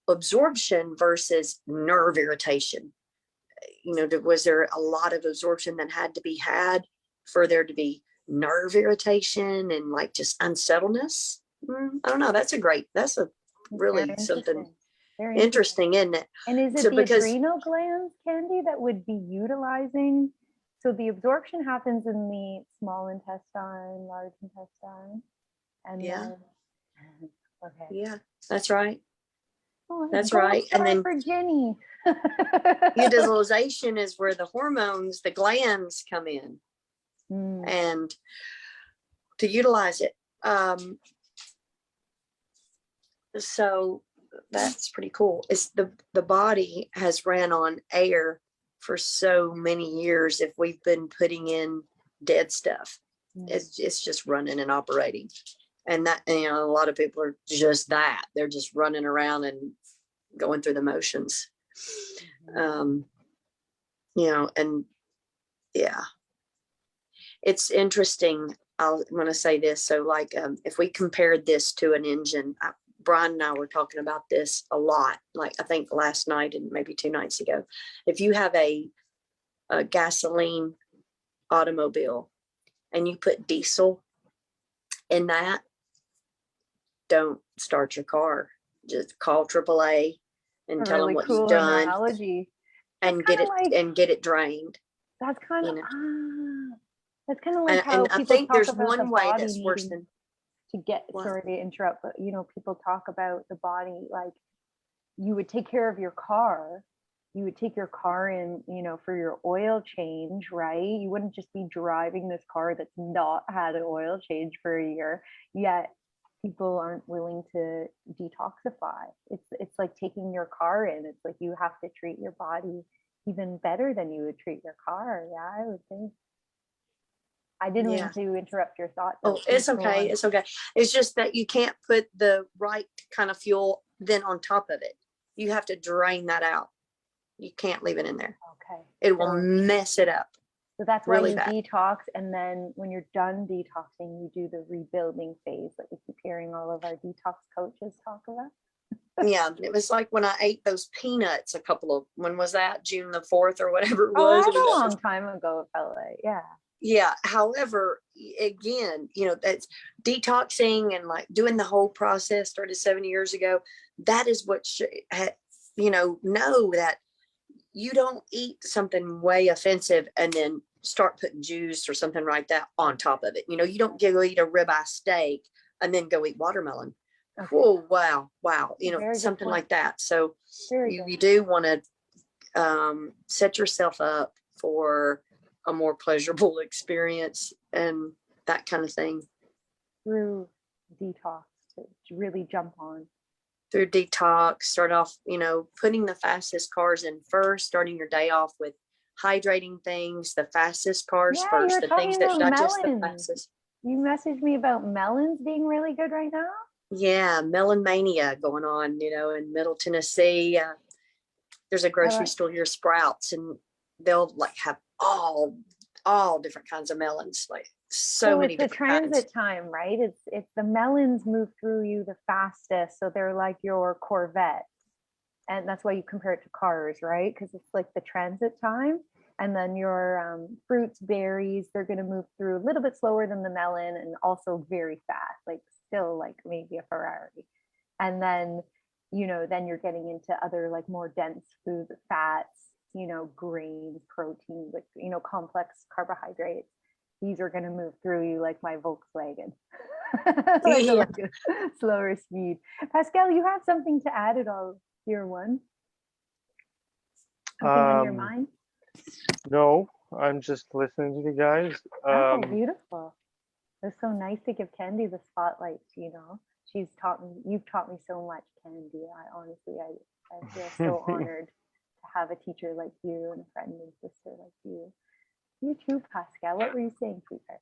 absorption versus nerve irritation. Was there a lot of absorption that had to be had for there to be nerve irritation and like just unsettledness? I don't know. That's a really something very interesting, isn't it? And is it adrenal glands, Candy, that would be utilizing? So the absorption happens in the small intestine, large intestine, and then, okay. Yeah, that's right. Oh, that's right. And then for Jenny. utilization is where the hormones, the glands come in and to utilize it. So that's pretty cool. It's the body has ran on air for so many years. If we've been putting in dead stuff, it's just running and operating. And that, a lot of people are just that. They're just running around and going through the motions. And yeah, it's interesting. I'm going to say this. So like, if we compared this to an engine, Brian and I were talking about this a lot, like I think last night and maybe 2 nights ago. If you have a gasoline automobile and you put diesel in that, don't start your car. Just call AAA and tell them what you've done analogy. And get it drained. That's kind of that's kind of like how and people I think talk there's about one the way body that's worse than to get sorry to interrupt, but people talk about the body like you would take care of your car. You would take your car in, for your oil change, right? You wouldn't just be driving this car that's not had an oil change for a year, yet people aren't willing to detoxify. It's like taking your car in. It's like you have to treat your body even better than you would treat your car. Yeah, I would think. I didn't mean to interrupt your thought. Oh, it's okay. It's okay. It's just that you can't put the right kind of fuel then on top of it. You have to drain that out. You can't leave it in there. Okay. It will mess it up. So that's why really you bad. detox, and then when you're done detoxing, you do the rebuilding phase that we keep hearing all of our detox coaches talk about. Yeah, it was like when I ate those peanuts when was that? June the 4th or whatever it was. That's a long time ago, it felt like, yeah. Yeah. However, again, that's detoxing and like doing the whole process started 7 years ago. That is what know that you don't eat something way offensive and then start putting juice or something like that on top of it. You don't go eat a ribeye steak and then go eat watermelon. Okay. Oh, wow. Something like that. So you do want to set yourself up for a more pleasurable experience and that kind of thing. Through detox to really jump on. Through detox, start off, putting the fastest carbs in first, starting your day off with hydrating things, the fastest carbs first, the things that digest the fastest. You messaged me about melons being really good right now. Yeah, melon mania going on, in Middle Tennessee. There's a grocery store here, Sprouts, and they'll like have all different kinds of melons, like so many different kinds. It's the transit time, right? It's the melons move through you the fastest, so they're like your Corvette, and that's why you compare it to cars, right? Because it's like the transit time, and then your fruits, berries, they're going to move through a little bit slower than the melon, and also very fast, like still like maybe a Ferrari, and then then you're getting into other like more dense food fats, you know, grains, proteins, like, you know, complex carbohydrates, these are going to move through you like my Volkswagen. Like a slower speed. Pascal, you have something to add at all, year one? Something on your mind? No, I'm just listening to you guys. Oh, beautiful. It's so nice to give Candy the spotlight, you know. She's taught me, you've taught me so much, Candy. I feel so honored to have a teacher like you and a friend and sister like you. You too, Pascal. What were you saying, sweetheart?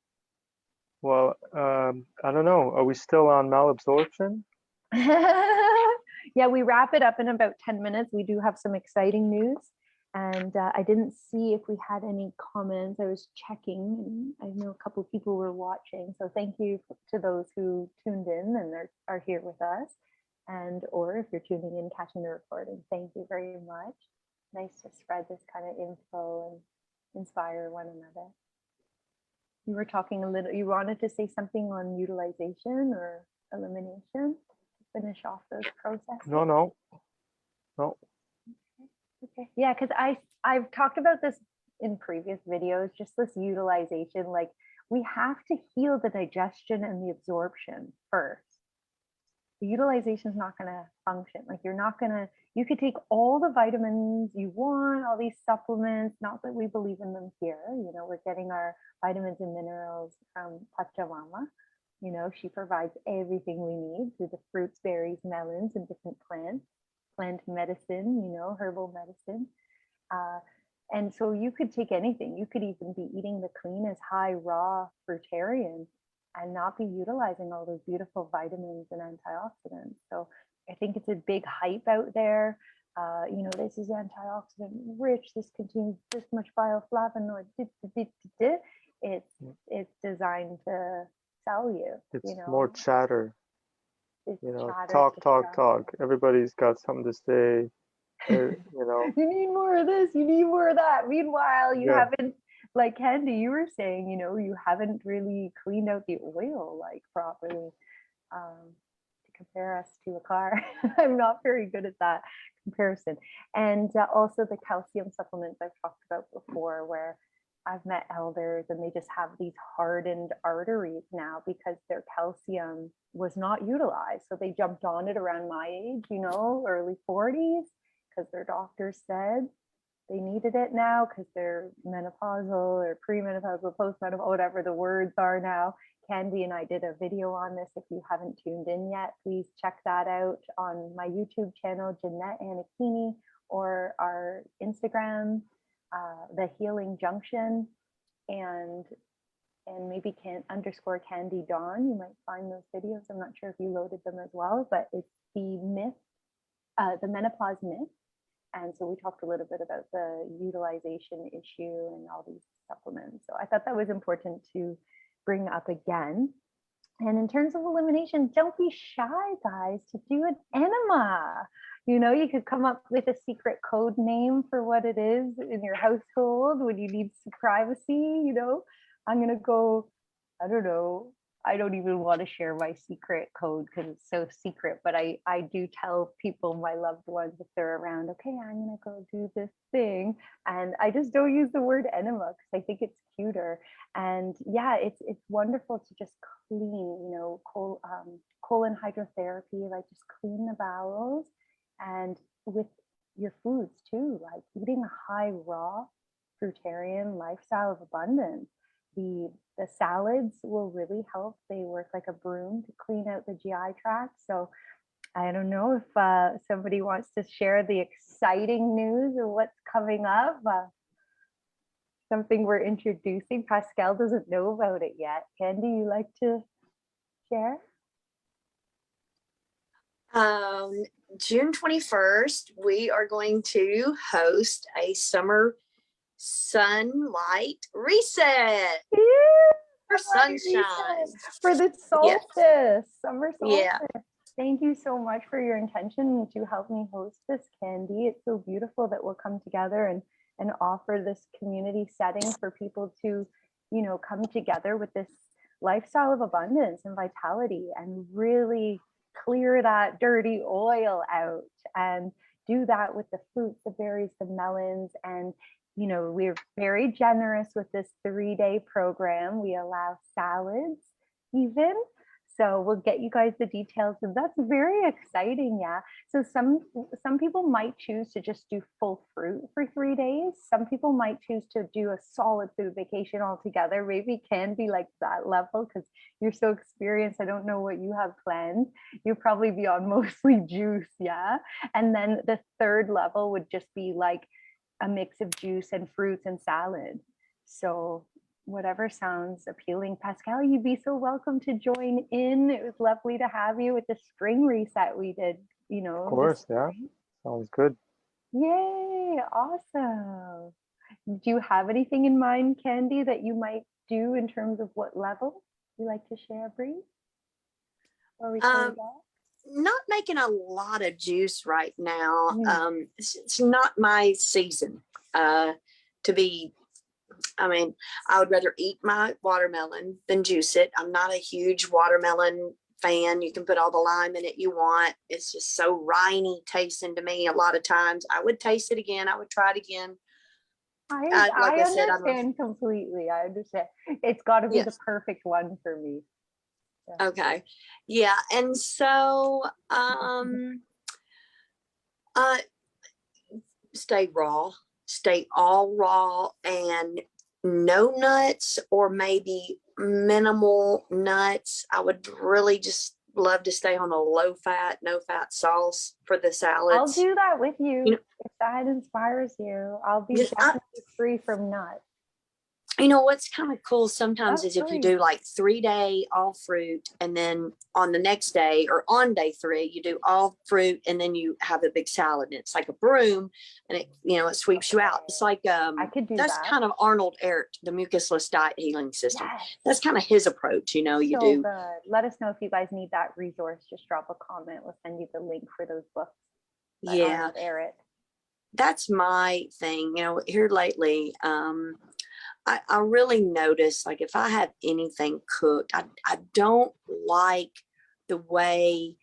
Well, I don't know. Are we still on malabsorption? Yeah, we wrap it up in about 10 minutes. We do have some exciting news. And I didn't see if we had any comments. I was checking, and I know a couple of people were watching. So thank you to those who tuned in and are here with us. And or if you're tuning in, catching the recording, thank you very much. Nice to spread this kind of info and inspire one another. You were talking a little, you wanted to say something on utilization or elimination to finish off those processes? No. Okay. Yeah, because I've talked about this in previous videos, just this utilization, like we have to heal the digestion and the absorption first. The utilization is not going to function. Like you could take all the vitamins you want, all these supplements, not that we believe in them here. You know, we're getting our vitamins and minerals from Pachamama. You know, she provides everything we need through the fruits, berries, melons, and different plants. Plant medicine, you know, herbal medicine. And so you could take anything. You could even be eating the cleanest high raw fruitarian and not be utilizing all those beautiful vitamins and antioxidants. So I think it's a big hype out there. You know, this is antioxidant rich. This contains this much bioflavonoid. It's designed to sell you. It's you know? more chatter. It's You know, chatter, talk. Everybody's got something to say. You know, you need more of this, you need more of that. Meanwhile, you haven't, like Candy, you were saying, you know, you haven't really cleaned out the oil like properly. To compare us to a car, I'm not very good at that comparison. And also the calcium supplements I've talked about before, where I've met elders and they just have these hardened arteries now because their calcium was not utilized. So they jumped on it around my age, you know, early 40s, because their doctors said they needed it now because they're menopausal or premenopausal, postmenopausal, whatever the words are now. Candy and I did a video on this. If you haven't tuned in yet, please check that out on my YouTube channel, Jeanette Anakini, or our Instagram, The Healing Junction, and maybe _Candy Dawn. You might find those videos. I'm not sure if you loaded them as well, but it's the myth, the menopause myth. And so we talked a little bit about the utilization issue and all these supplements. So I thought that was important to bring up again. And in terms of elimination, don't be shy, guys, to do an enema. You know, you could come up with a secret code name for what it is in your household when you need some privacy. You know, I'm going to go, I don't know, I don't even want to share my secret code because it's so secret, but I do tell people, my loved ones, if they're around, okay, I'm going to go do this thing. And I just don't use the word enema because I think it's cuter. And yeah, it's wonderful to just clean, you know, colon hydrotherapy, like just clean the bowels, and with your foods too, like eating a high raw fruitarian lifestyle of abundance. The salads will really help. They work like a broom to clean out the GI tract. So I don't know if somebody wants to share the exciting news of what's coming up. Something we're introducing. Pascal doesn't know about it yet. Candy, you like to share? June 21st, we are going to host a summer sunlight reset for sunshine, for the solstice, summer solstice. Yeah. Thank you so much for your intention to help me host this, Candy. It's so beautiful that we'll come together and offer this community setting for people to, you know, come together with this lifestyle of abundance and vitality and really clear that dirty oil out. And do that with the fruits, the berries, the melons. And, you know, we're very generous with this 3-day program. We allow salads even. So we'll get you guys the details, and that's very exciting. Yeah. So some people might choose to just do full fruit for 3 days. Some people might choose to do a solid food vacation altogether. Maybe can be like that level because you're so experienced. I don't know what you have planned. You'll probably be on mostly juice. Yeah. And then the third level would just be like a mix of juice and fruits and salad. So whatever sounds appealing. Pascal, you'd be so welcome to join in. It was lovely to have you with the spring reset we did, you know. Of course, yeah. Sounds good. Yay, awesome. Do you have anything in mind, Candy, that you might do in terms of what level you like to share, Bree? Or we can not making a lot of juice right now. Mm. It's not my season to be. I mean, I would rather eat my watermelon than juice it. I'm not a huge watermelon fan. You can put all the lime in it you want. It's just so riney tasting to me a lot of times. I would taste it again. I would try it again. I understand completely. I understand. It's got to be the perfect one for me. Yeah. Okay. Yeah. And so stay raw. Stay all raw and no nuts, or maybe minimal nuts. I would really just love to stay on a low fat, no fat sauce for the salads. I'll do that with you, if that inspires you. I'll be definitely free from nuts. You know what's kind of cool sometimes is if you do like 3-day all fruit, and then on the next day or on day 3 you do all fruit, and then you have a big salad, and it's like a broom, and it, you know, it sweeps you out. It's like I could do that's that. kind of Arnold Ehret, the mucusless diet healing system. Yes. That's kind of his approach. You know, you so do good. Let us know if you guys need that resource. Just drop a comment. We'll send you the link for those books. Yeah, Arnold Ehret. That's my thing. You know, here lately, I really notice, like, if I have anything cooked, I don't like the way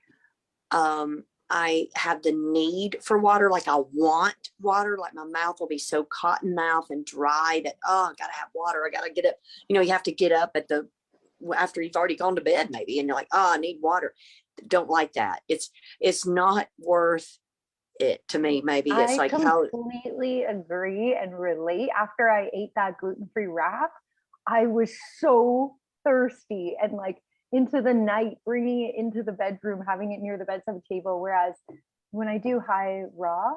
I have the need for water. Like, I want water. Like, my mouth will be so cotton mouth and dry that, oh, I gotta have water. I gotta get up. You know, you have to get up after you've already gone to bed maybe, and you're like, oh, I need water. Don't like that. It's not worth it to me. Maybe it's I like completely agree and relate. After I ate that gluten-free wrap, I was so thirsty and like into the night, bringing it into the bedroom, having it near the bedside table. Whereas when I do high raw,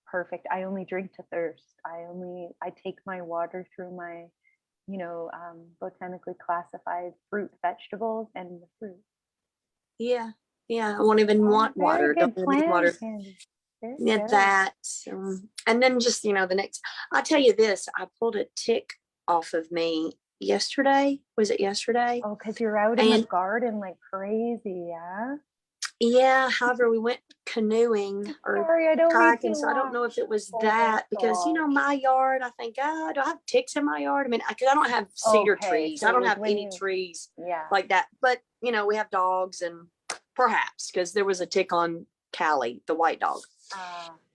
perfect. I only drink to thirst. I take my water through my, you know, botanically classified fruit, vegetables, and the fruit. Yeah, I won't even want water. Good Don't need water. Yeah, that. And then just, you know, I'll tell you this, I pulled a tick off of me yesterday. Was it yesterday? Oh, because you're out in the garden like crazy, yeah? Yeah, however, we went canoeing or kayaking, so I don't know if it was that, because, you know, my yard, I think, do I have ticks in my yard? I mean, I don't have cedar trees. So I don't have any trees like that. But, you know, we have dogs, and perhaps because there was a tick on Callie, the white dog.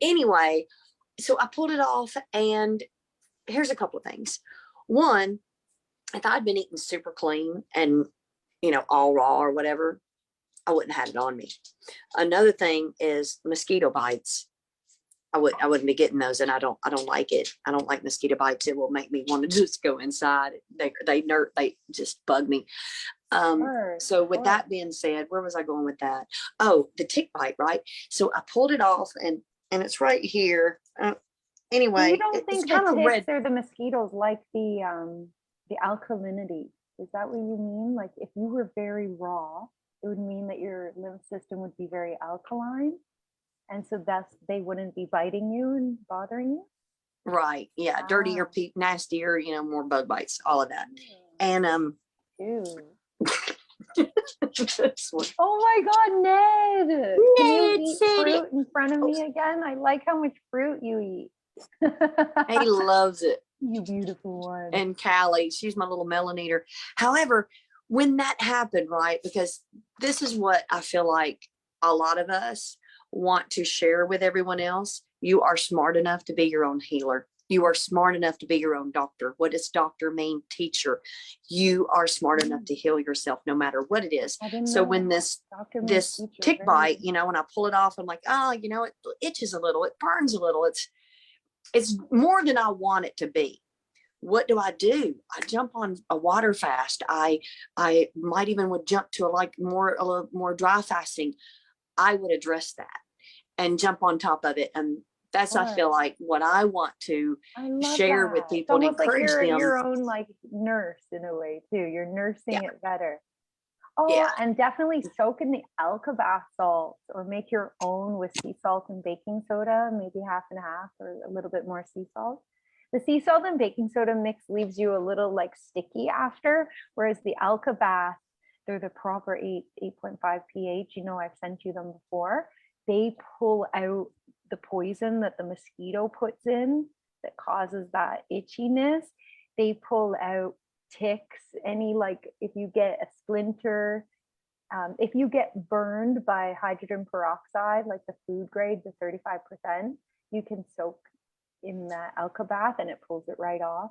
Anyway, so I pulled it off, and here's a couple of things. One, if I'd been eating super clean and, you know, all raw or whatever, I wouldn't have had it on me. Another thing is mosquito bites. I wouldn't be getting those, and I don't like it. I don't like mosquito bites. It will make me want to just go inside. They just bug me. So with that being said, where was I going with that? Oh, the tick bite, right? So I pulled it off, and it's right here. Anyway, you don't think it's kind of red. Or the mosquitoes like the alkalinity? Is that what you mean? Like, if you were very raw, it would mean that your lymph system would be very alkaline, and so they wouldn't be biting you and bothering you. Right? Yeah, dirtier, nastier. You know, more bug bites, all of that. And oh my God, Ned! Can you eat fruit in front of me again? I like how much fruit you eat. He loves it. You beautiful one. And Callie, she's my little melon eater. However, when that happened, right, because this is what I feel like a lot of us, want to share with everyone else, you are smart enough to be your own healer. You are smart enough to be your own doctor. What does doctor mean? Teacher. You are smart enough to heal yourself no matter what it is. So when this tick bite, you know, when I pull it off, I'm like, oh, you know, it itches a little, it burns a little. It's more than I want it to be. What do? I jump on a water fast. I might even would jump to a little more dry fasting. I would address that and jump on top of it. And that's, I feel like, what I want to share with people and encourage like them. your own like nurse in a way too. You're nursing it better. Oh, Yeah. and definitely soak in the alka salts or make your own with sea salt and baking soda, maybe half and half or a little bit more sea salt. The sea salt and baking soda mix leaves you a little like sticky after, whereas the alka bath, they're the proper 8.5 pH. You know, I've sent you them before. They pull out the poison that the mosquito puts in that causes that itchiness. They pull out ticks, any, like if you get a splinter, if you get burned by hydrogen peroxide, like the food grade, the 35%, you can soak in the alka bath and it pulls it right off.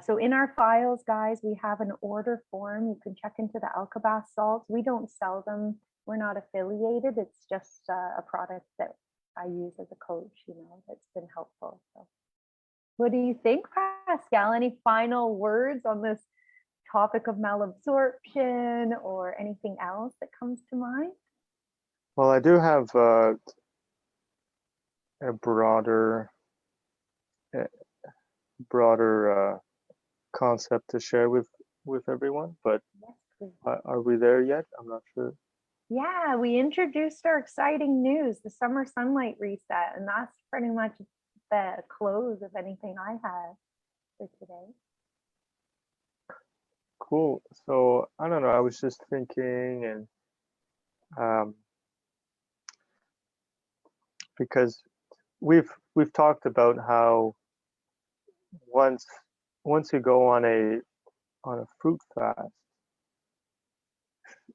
So in our files, guys, we have an order form. You can check into the alka bath salts. We don't sell them. We're not affiliated. It's just a product that I use as a coach, you know, that's been helpful. So what do you think, Pascal? Any final words on this topic of malabsorption or anything else that comes to mind? Well, I do have a broader concept to share with everyone, but Yes, are we there yet? I'm not sure. Yeah, we introduced our exciting news, the summer sunlight reset, and that's pretty much the close of anything I had for today. Cool. So I don't know. I was just thinking, and because we've talked about how once you go on a fruit fast,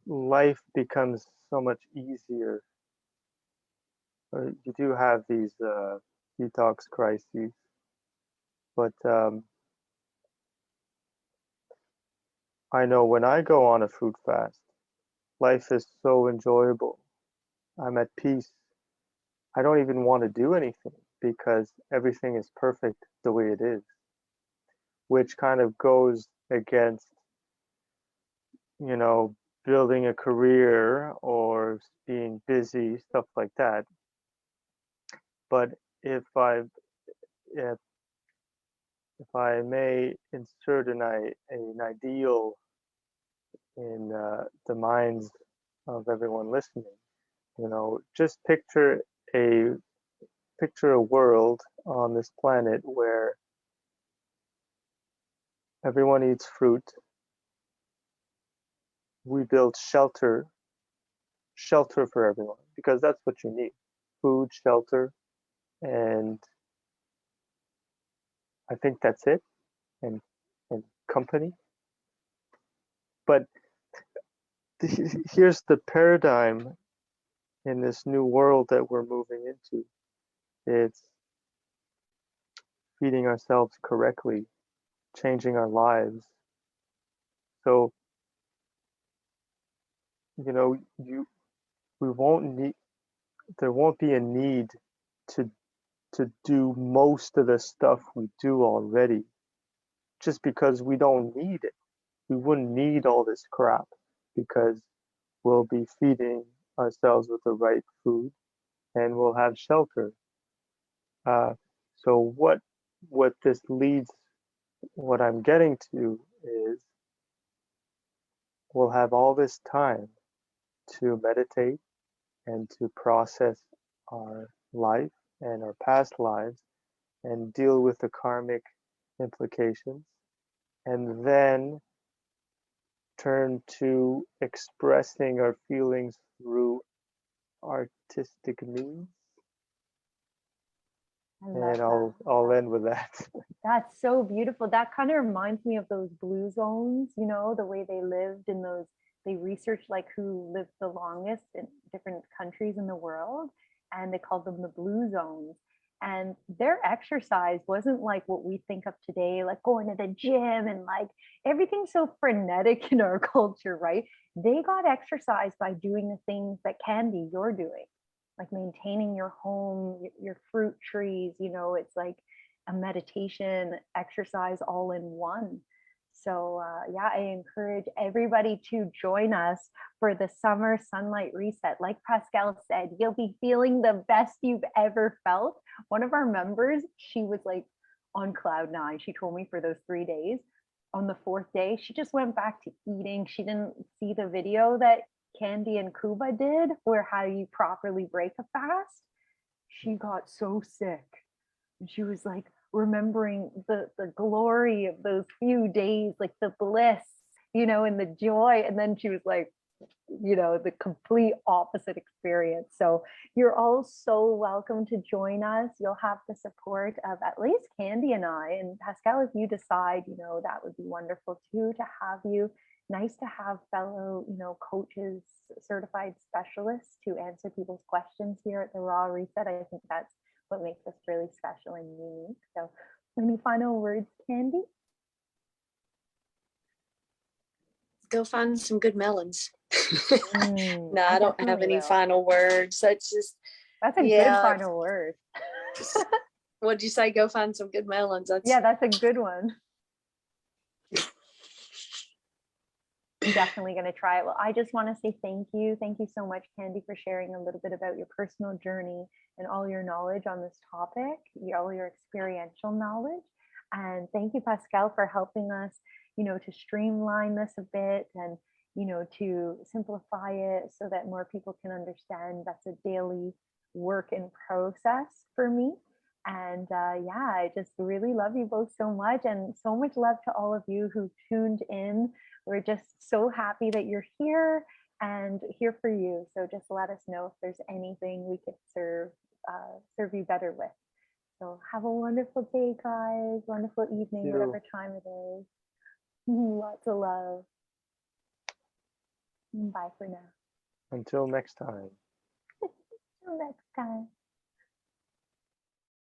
life becomes so much easier. You do have these detox crises, but I know when I go on a fruit fast, life is so enjoyable. I'm at peace. I don't even want to do anything because everything is perfect the way it is, which kind of goes against, you know, building a career or being busy, stuff like that. But if I may insert an ideal in the minds of everyone listening, you know, just picture a world on this planet where everyone eats fruit. We build shelter for everyone because that's what you need: food, shelter, and I think that's it, and company. But here's the paradigm in this new world that we're moving into. It's feeding ourselves correctly, changing our lives. So, you know, there won't be a need to do most of the stuff we do already, just because we don't need it. We wouldn't need all this crap because we'll be feeding ourselves with the right food and we'll have shelter. So what this leads, what I'm getting to is we'll have all this time to meditate and to process our life and our past lives and deal with the karmic implications, and then turn to expressing our feelings through artistic means. And I'll end with that. That's so beautiful. That kind of reminds me of those blue zones, you know, the way they lived in those they researched like who lived the longest in different countries in the world, and they called them the blue zones. And their exercise wasn't like what we think of today, like going to the gym and like everything's so frenetic in our culture, right? They got exercise by doing the things that Candy, you're doing, like maintaining your home, your fruit trees, you know, it's like a meditation exercise all in one. So yeah, I encourage everybody to join us for the summer sunlight reset. Like Pascal said, you'll be feeling the best you've ever felt. One of our members, she was like on cloud nine. She told me for those 3 days. On the 4th day, she just went back to eating. She didn't see the video that Candy and Kuba did, where how you properly break a fast. She got so sick. And she was like remembering the glory of those few days, like the bliss, you know, and the joy. And then she was like, you know, the complete opposite experience. So you're all so welcome to join us. You'll have the support of at least Candy and I, and Pascal, if you decide, you know, that would be wonderful too, to have you. Nice to have fellow, you know, coaches, certified specialists to answer people's questions here at the Raw Reset. I think that's what makes us really special and unique. So any final words, Candy? Go find some good melons. No, I I don't have definitely any will. final words. That's just, That's a good yeah. final word. What'd you say? Go find some good melons. That's, Yeah, that's a good one. I'm definitely going to try it. Well, I just want to say thank you. Thank you so much, Candy, for sharing a little bit about your personal journey and all your knowledge on this topic, all your experiential knowledge. And thank you, Pascal, for helping us, you know, to streamline this a bit and, you know, to simplify it so that more people can understand. That's a daily work in process for me. And yeah, I just really love you both so much, and so much love to all of you who tuned in. We're just so happy that you're here and here for you. So just let us know if there's anything we could serve you better with. So have a wonderful day, guys. Wonderful evening, whatever time it is. Lots of love. Bye for now. Until next time. Till next time.